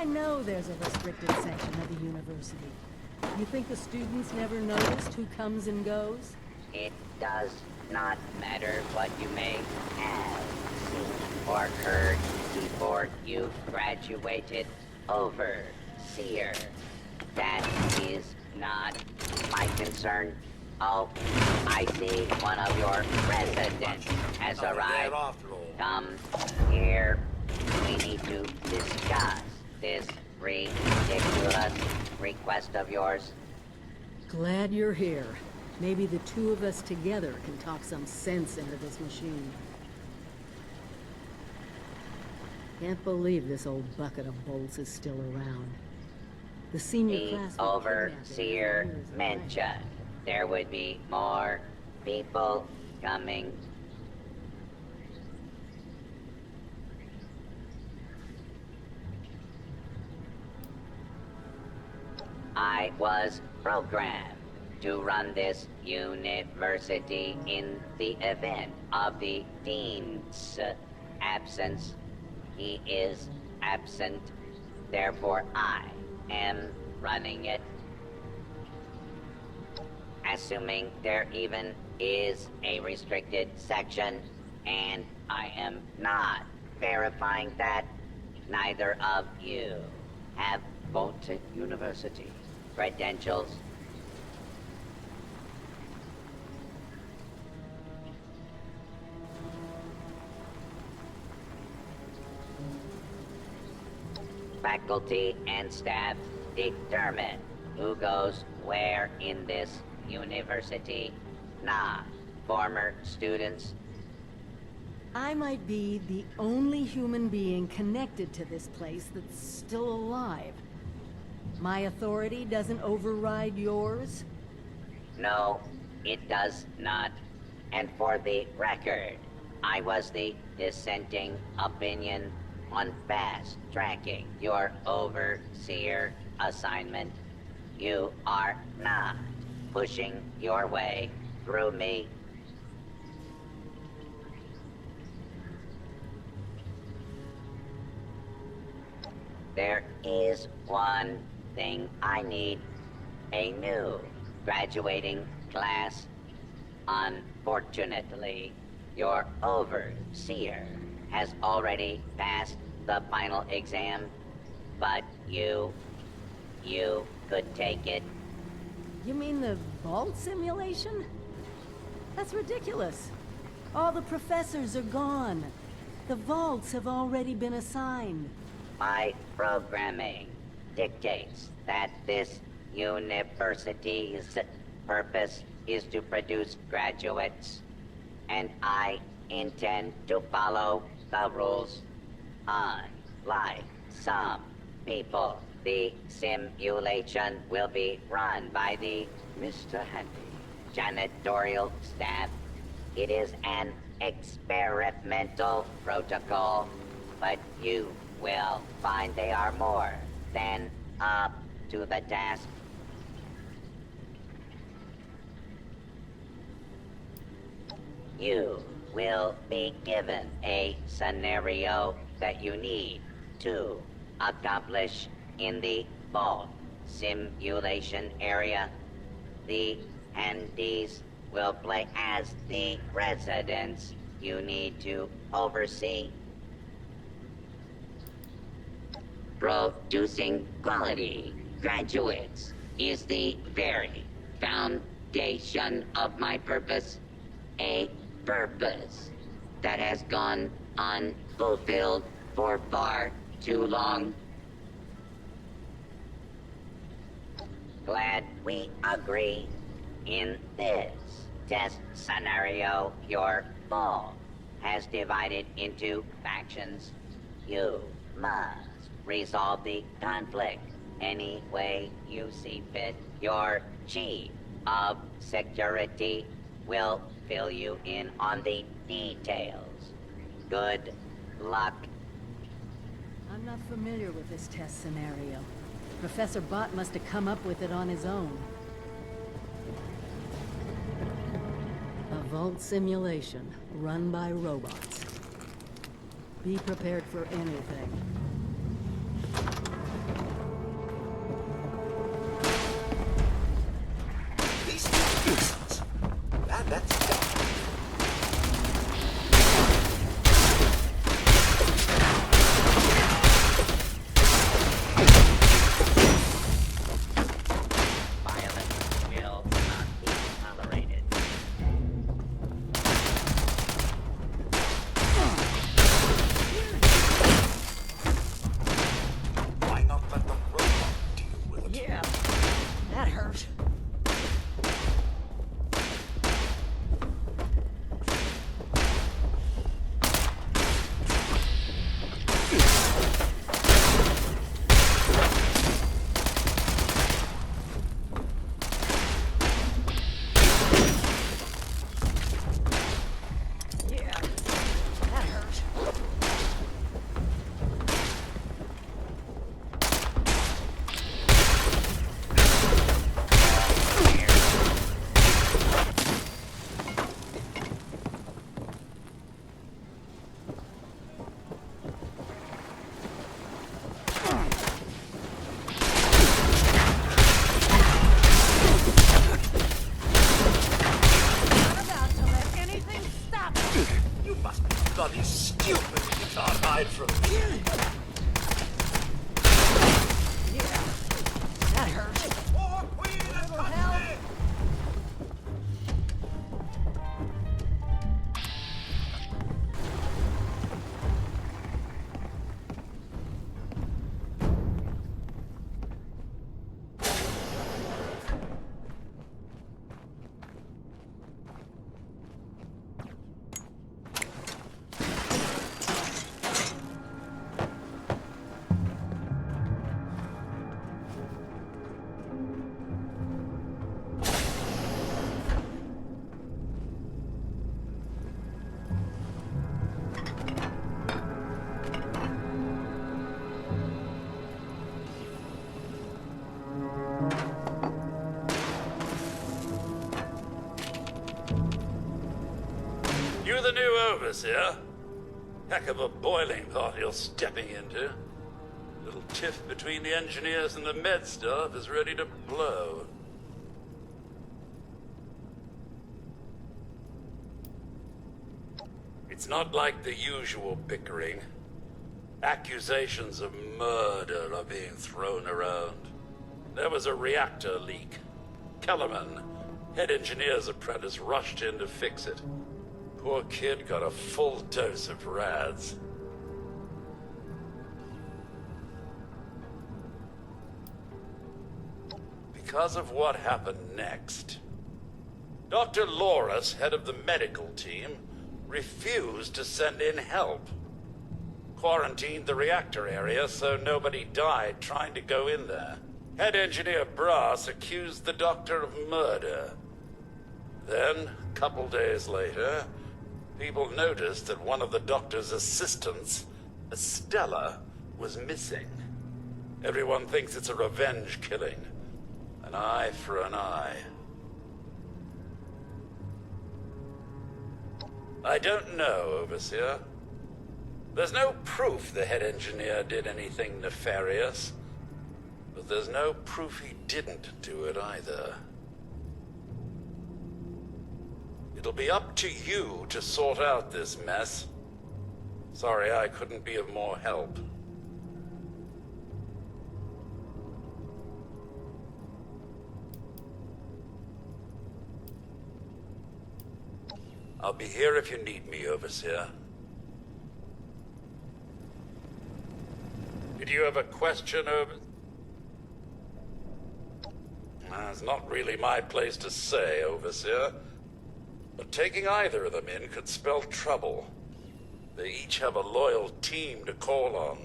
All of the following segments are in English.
know there's a restricted section of the university. You think the students never noticed who comes and goes? It does not matter what you may have seen or heard before you graduated, Overseer. That is not my concern. Oh, I see one of your residents has arrived. Come here. We need to discuss this ridiculous request of yours. Glad you're here. Maybe the two of us together can talk some sense into this machine. Can't believe this old bucket of bolts is still around. The senior class... The Overseer mentioned there would be more people coming. I was programmed to run this university in the event of the Dean's absence. He is absent, therefore I am running it. Assuming there even is a restricted section, and I am not verifying that, neither of you have Vault-Tec University credentials. Faculty and staff determine who goes where in this university, not former students. I might be the only human being connected to this place that's still alive. My authority doesn't override yours? No, it does not. And for the record, I was the dissenting opinion on fast-tracking your Overseer assignment. You are not pushing your way through me. There is one thing I need. A new graduating class. Unfortunately, your Overseer has already passed the final exam, but you could take it. You mean the vault simulation? That's ridiculous. All the professors are gone. The vaults have already been assigned. My programming dictates that this university's purpose is to produce graduates, and I intend to follow the rules. Unlike some people, the simulation will be run by the Mr. Handy janitorial staff. It is an experimental protocol, but you will find they are more than up to the task. You will be given a scenario that you need to accomplish in the vault simulation area. The handies will play as the residents you need to oversee. Producing quality graduates is the very foundation of my purpose. A purpose that has gone unfulfilled for far too long. Glad we agree. In this test scenario, your vault has divided into factions. You must resolve the conflict any way you see fit. Your chief of security will fill you in on the details. Good luck. I'm not familiar with this test scenario. Professor Bott must have come up with it on his own. A vault simulation run by robots. Be prepared for anything. bloody stupid. You can't hide from me. Yeah, that hurt. Oh, Queen, Little help. You the new overseer? Heck of a boiling pot you're stepping into. Little tiff between the engineers and the med staff is ready to blow. It's not like the usual bickering. Accusations of murder are being thrown around. There was a reactor leak. Kellerman, head engineer's apprentice, rushed in to fix it. Poor kid got a full dose of rads. Because of what happened next, Dr. Loris, head of the medical team, refused to send in help. Quarantined the reactor area so nobody died trying to go in there. Head engineer Brass accused the doctor of murder. Then, a couple days later, people noticed that one of the doctor's assistants, Estella, was missing. Everyone thinks it's a revenge killing. An eye for an eye. I don't know, Overseer. There's no proof the head engineer did anything nefarious, but there's no proof he didn't do it either. It'll be up to you to sort out this mess. Sorry I couldn't be of more help. I'll be here if you need me, Overseer. Did you have a question, It's not really my place to say, Overseer. But taking either of them in could spell trouble. They each have a loyal team to call on.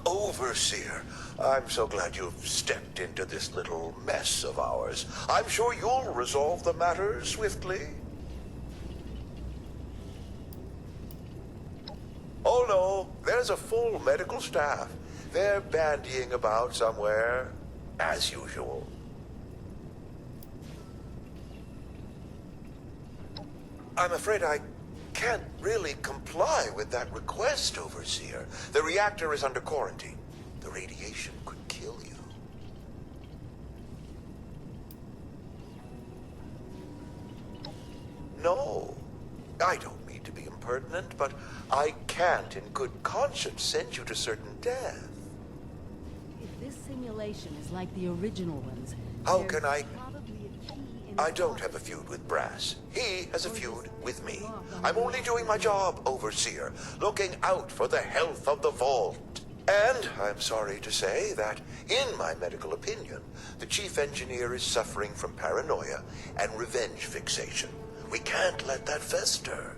Overseer, I'm so glad you've stepped into this little mess of ours. I'm sure you'll resolve the matter swiftly. Oh no, there's a full medical staff. They're bandying about somewhere, as usual. I'm afraid I can't really comply with that request, Overseer. The reactor is under quarantine. The radiation could kill you. No, I don't mean to be impertinent, but I can't in good conscience send you to certain death. If this simulation is like the original ones, How there's can I- probably a key in I the don't have a box. feud with Brass. He has a feud with me. I'm only doing my job, Overseer, looking out for the health of the vault. And I'm sorry to say that, in my medical opinion, the chief engineer is suffering from paranoia and revenge fixation. We can't let that fester.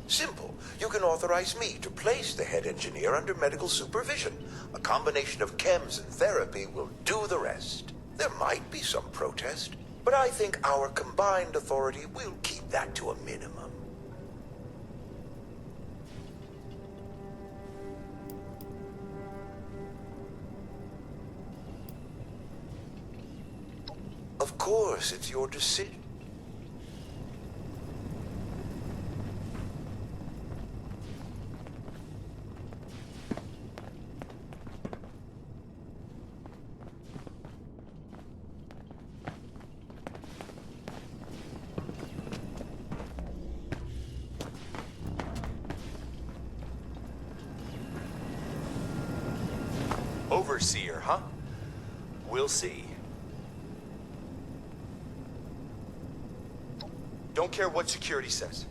Simple. You can authorize me to place the head engineer under medical supervision. A combination of chems and therapy will do the rest. There might be some protest, but I think our combined authority will keep that to a minimum. Of course, it's your decision. Overseer, huh? We'll see. Don't care what security says.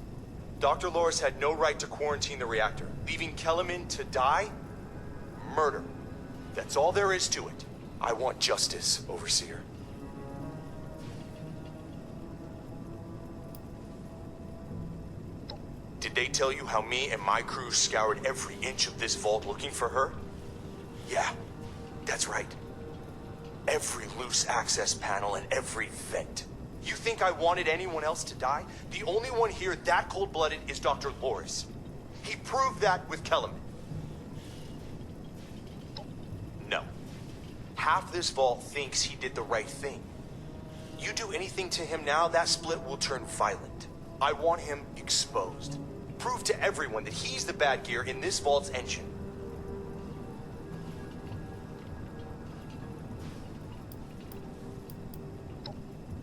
Dr. Loris had no right to quarantine the reactor. Leaving Kellerman to die? Murder. That's all there is to it. I want justice, Overseer. Did they tell you how me and my crew scoured every inch of this vault looking for her? Yeah, that's right. Every loose access panel and every vent. You think I wanted anyone else to die? The only one here that cold-blooded is Dr. Loris. He proved that with Kellerman. No. Half this vault thinks he did the right thing. You do anything to him now, that split will turn violent. I want him exposed. Prove to everyone that he's the bad gear in this vault's engine.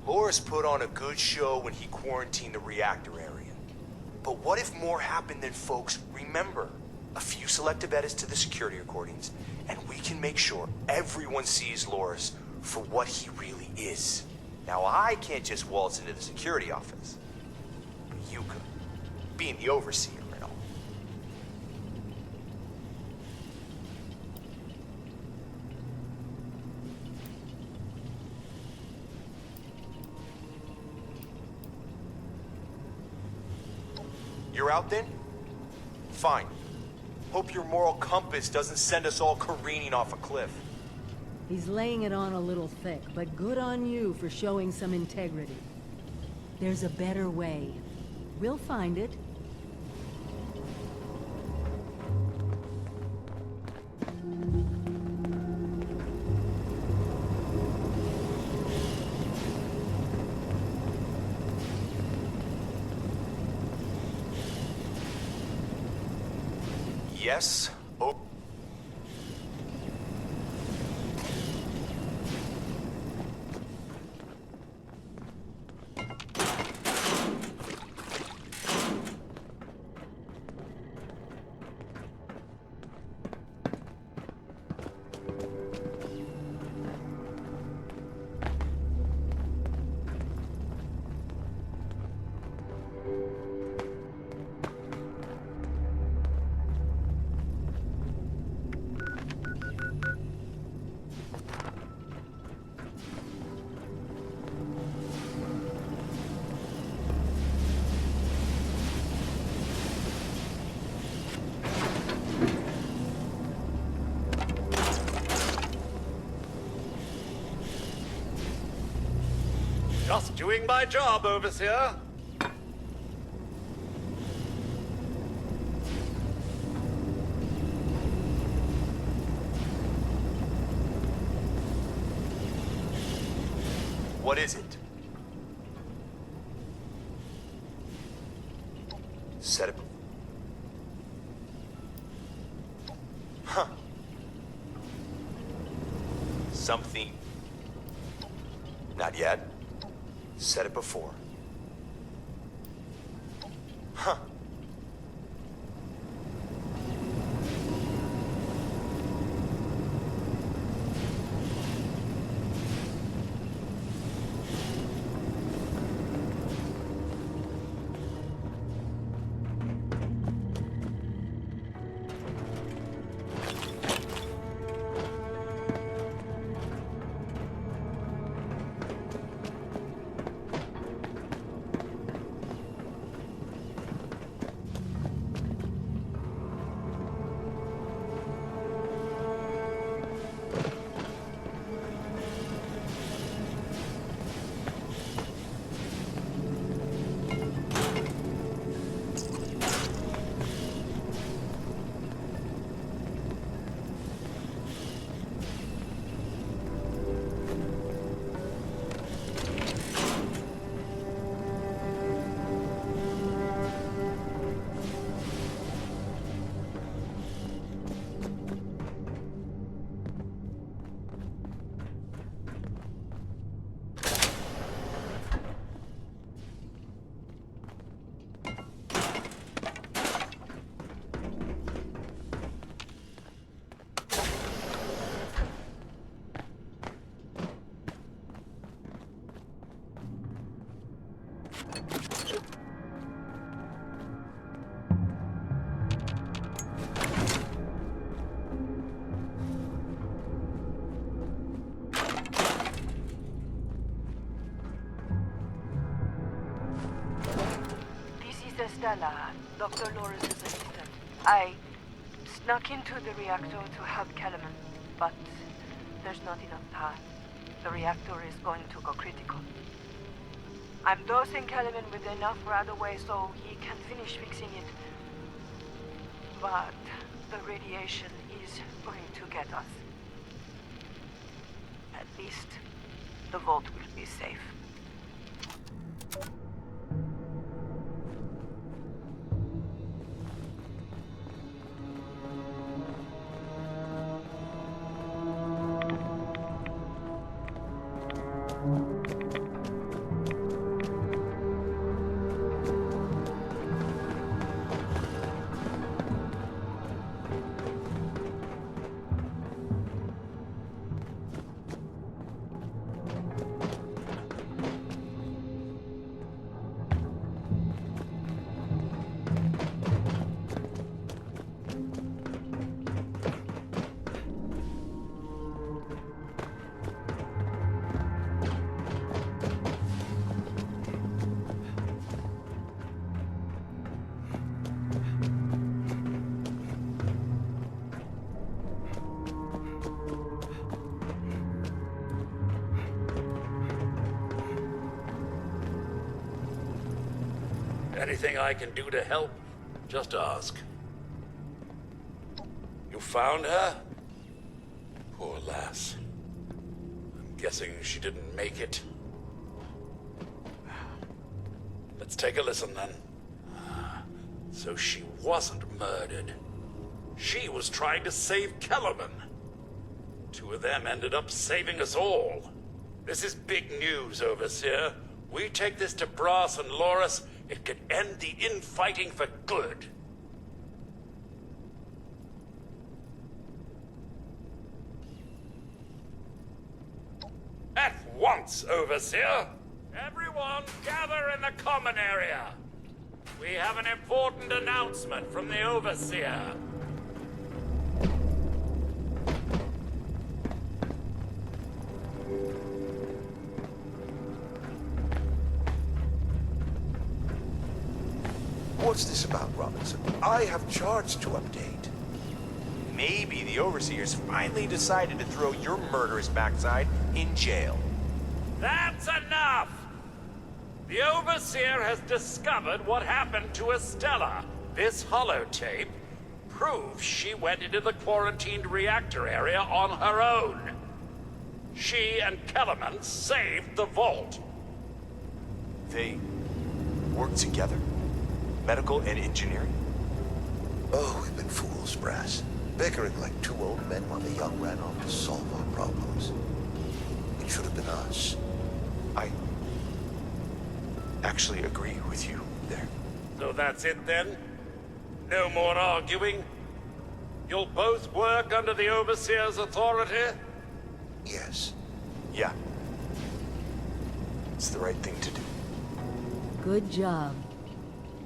Loris put on a good show when he quarantined the reactor area. But what if more happened than folks remember? A few selective edits to the security recordings, and we can make sure everyone sees Loris for what he really is. Now, I can't just waltz into the security office. But you could, being the overseer and all. You're out then? Fine. Hope your moral compass doesn't send us all careening off a cliff. He's laying it on a little thick, but good on you for showing some integrity. There's a better way. We'll find it. Yes. Oh. Just doing my job, Overseer. What is it? Set it. Huh. Something. Not yet. Said it before. Huh. Stella, Dr. Loris' assistant. I snuck into the reactor to help Kellerman, but there's not enough time. The reactor is going to go critical. I'm dosing Kellerman with enough right away so he can finish fixing it. But the radiation is going to get us. At least the vault will be safe. Anything I can do to help, just ask. You found her? Poor lass. I'm guessing she didn't make it. Let's take a listen then. So she wasn't murdered. She was trying to save Kellerman. Two of them ended up saving us all. This is big news, Overseer. We take this to Brass and Loris, it could end the infighting for good. At once, Overseer! Everyone, gather in the common area. We have an important announcement from the Overseer. What's this about, Robinson? I have charts to update. Maybe the Overseers finally decided to throw your murderous backside in jail. That's enough! The Overseer has discovered what happened to Estella. This holotape proves she went into the quarantined reactor area on her own. She and Kellerman saved the vault. They work together? Medical and engineering? Oh, we've been fools, Brass. Bickering like two old men while the young ran off to solve our problems. It should have been us. I actually agree with you there. So that's it then? No more arguing? You'll both work under the Overseer's authority? Yes. Yeah. It's the right thing to do. Good job.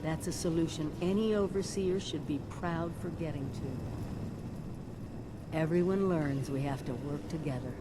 That's a solution any overseer should be proud for getting to. Everyone learns we have to work together.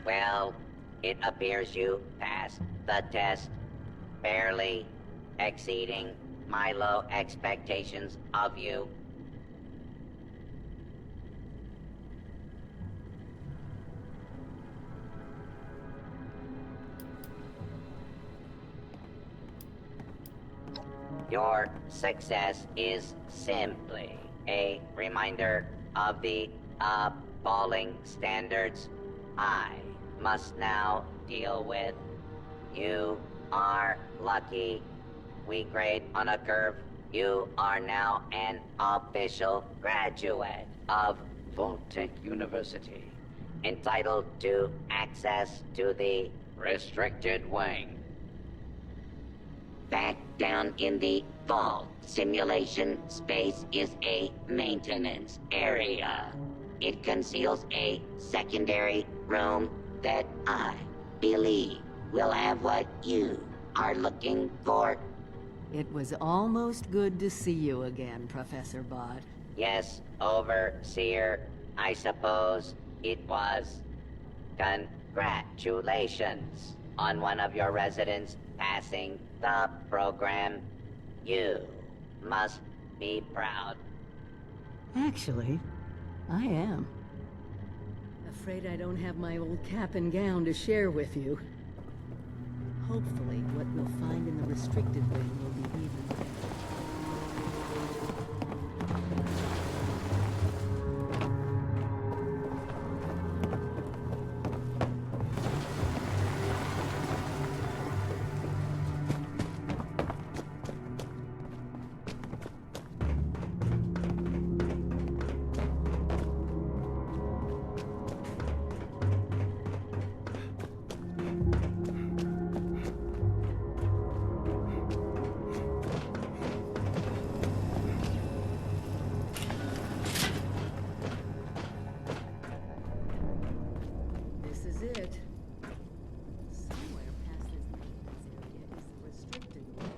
Well, it appears you passed the test, barely exceeding my low expectations of you. Your success is simply a reminder of the appalling standards I must now deal with. You are lucky. We grade on a curve. You are now an official graduate of Vault-Tec University, entitled to access to the restricted wing. Back down in the vault, simulation space is a maintenance area. It conceals a secondary room that I believe will have what you are looking for. It was almost good to see you again, Professor Bott. Yes, Overseer, I suppose it was. Congratulations on one of your residents passing the program. You must be proud. Actually, I am. Afraid I don't have my old cap and gown to share with you. Hopefully, what we'll find in the restricted wing will be even better. This is it. Somewhere past this maintenance area is the restricted wing.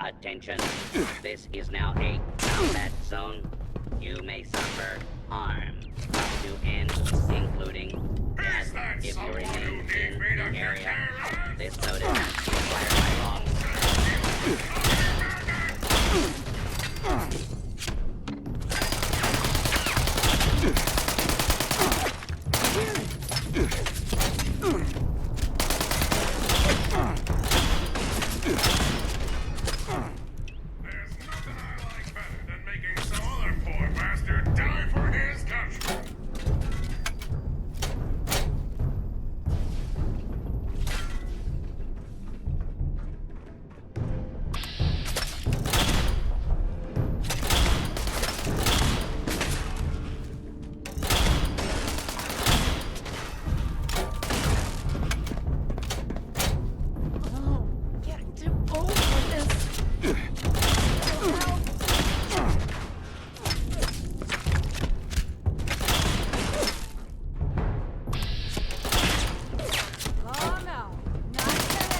Attention. This is now a combat zone. You may suffer harm to end, including death, if you remain in the area. This notice is required by law. There's nothing I like better than making some other poor bastard die for his country. Oh, getting too old for this. Oh no, not today.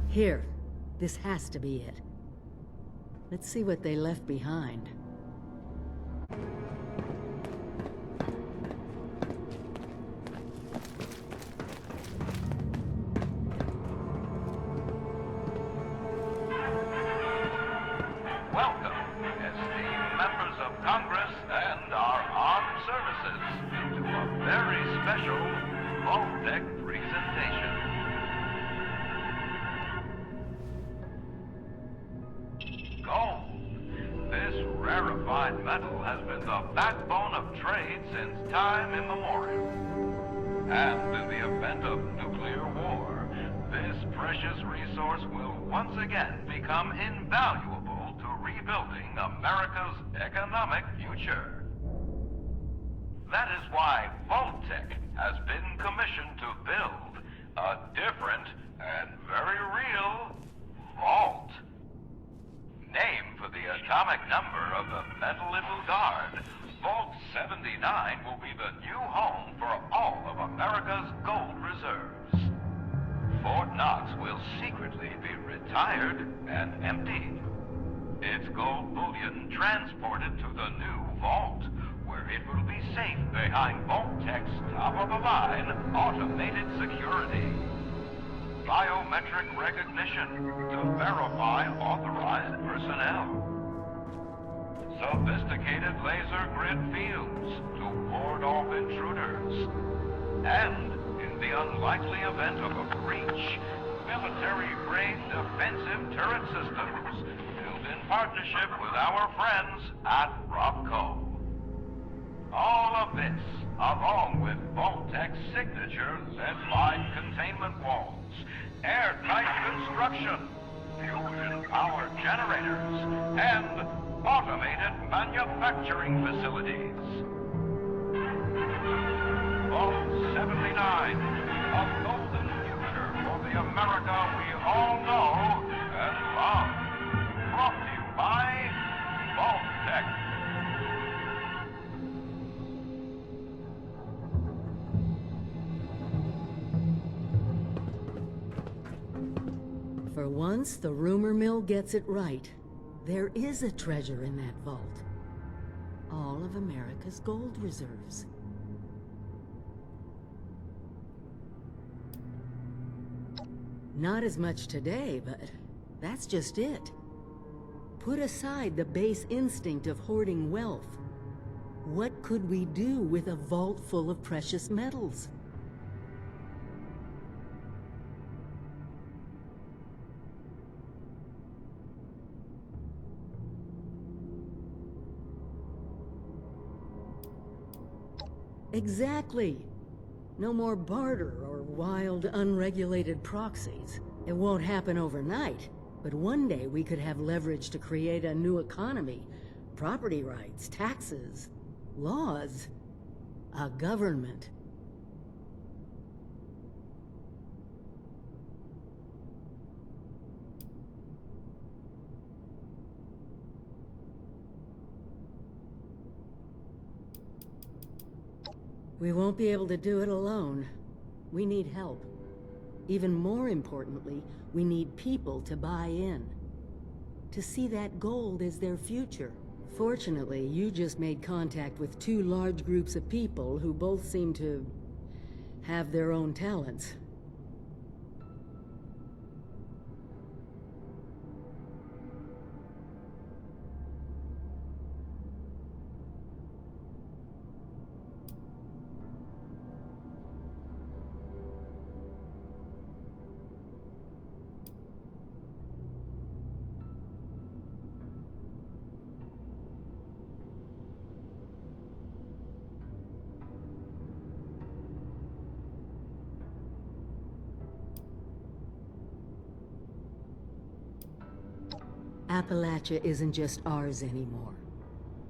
Here. This has to be it. Let's see what they left behind. Welcome, esteemed members of Congress and our armed services, to a very special Vault-Tec presentation. Gold. This rarefied metal has been the backbone of trade since time immemorial. And in the event of nuclear war, this precious resource will once again become invaluable to rebuilding America's economic future. That is why Vault-Tec has been commissioned to build a different and very real vault. Named for the atomic number of the metal it will guard, Vault 79 will be the new home for all of America's gold reserves. Fort Knox will secretly be retired and emptied. Its gold bullion transported to the new vault, where it will be safe behind Vault-Tec's top-of-the-line automated security. Biometric recognition to verify authorized personnel. Sophisticated laser grid fields to ward off intruders. And, in the unlikely event of a breach, military-grade defensive turret systems built in partnership with our friends at Robco. All of this, along with Vault-Tec's signature lead-lined containment walls, airtight construction, fusion-powered generators, and automated manufacturing facilities. Vault 79, a golden future for the America we all know and love. Brought to you by Vault-Tec. For once, the rumor mill gets it right. There is a treasure in that vault. All of America's gold reserves. Not as much today, but that's just it. Put aside the base instinct of hoarding wealth. What could we do with a vault full of precious metals? Exactly. No more barter or wild, unregulated proxies. It won't happen overnight, but one day we could have leverage to create a new economy. Property rights, taxes, laws, a government. We won't be able to do it alone. We need help. Even more importantly, we need people to buy in. To see that gold as their future. Fortunately, you just made contact with two large groups of people who both seem to have their own talents. Appalachia isn't just ours anymore.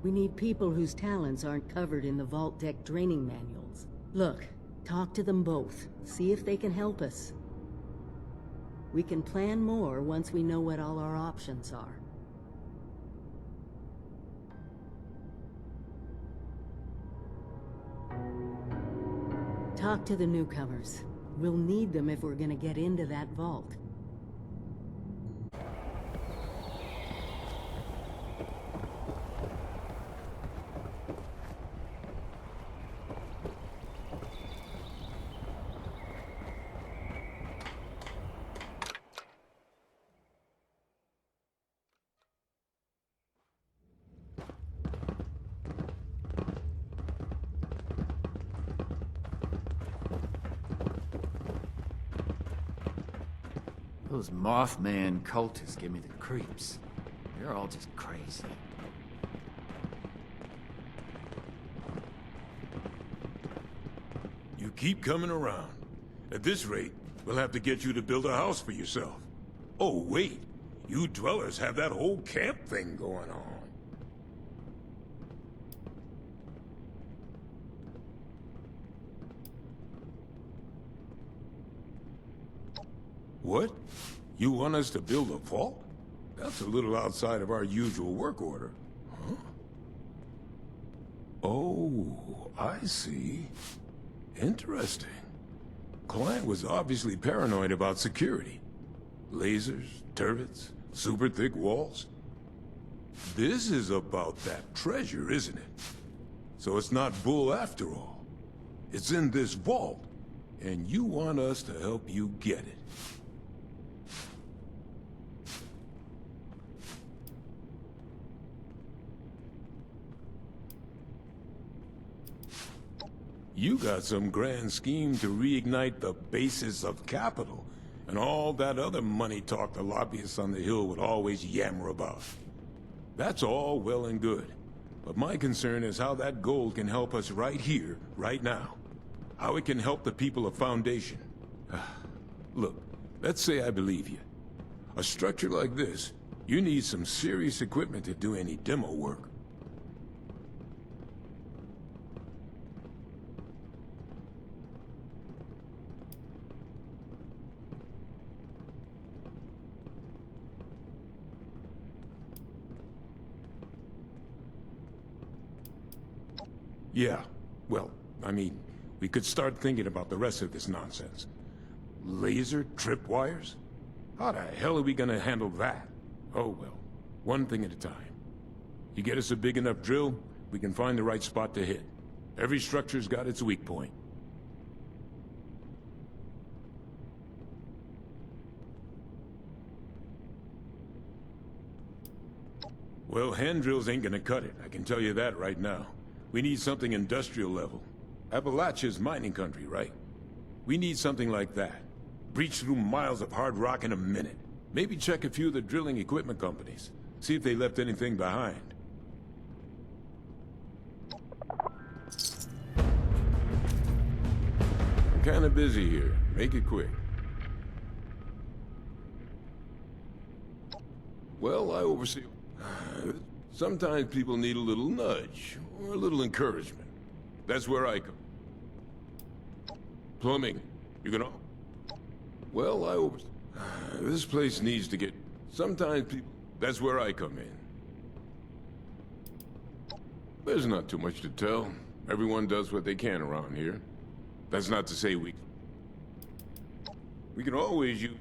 We need people whose talents aren't covered in the Vault-Tec training manuals. Look, talk to them both. See if they can help us. We can plan more once we know what all our options are. Talk to the newcomers. We'll need them if we're gonna get into that vault. Those Mothman cultists give me the creeps. They're all just crazy. You keep coming around. At this rate, We'll have to get you to build a house for yourself. Oh, wait. You dwellers have that whole camp thing going on. What? You want us to build a vault? That's a little outside of our usual work order. Huh? Oh, I see. Interesting. Client was obviously paranoid about security. Lasers, turrets, super thick walls. This is about that treasure, isn't it? So it's not bull after all. It's in this vault, and you want us to help you get it. You got some grand scheme to reignite the basis of capital, and all that other money talk the lobbyists on the Hill would always yammer about. That's all well and good, but my concern is how that gold can help us right here, right now. How it can help the people of Foundation. Look, let's say I believe you. A structure like this, you need some serious equipment to do any demo work. Yeah, well, I mean, we could start thinking about the rest of this nonsense. Laser tripwires? How the hell are we gonna handle that? Oh well, one thing at a time. You get us a big enough drill, we can find the right spot to hit. Every structure's got its weak point. Well, hand drills ain't gonna cut it, I can tell you that right now. We need something industrial level. Appalachia's mining country, right? We need something like that. Breach through miles of hard rock in a minute. Maybe check a few of the drilling equipment companies. See if they left anything behind. I'm kinda busy here. Make it quick. Well, I oversee... Sometimes people need a little nudge, or a little encouragement. That's where I come. Plumbing, you can all... Well, I oversee... This place needs to get... Sometimes people... That's where I come in. There's not too much to tell. Everyone does what they can around here. That's not to say we can always use...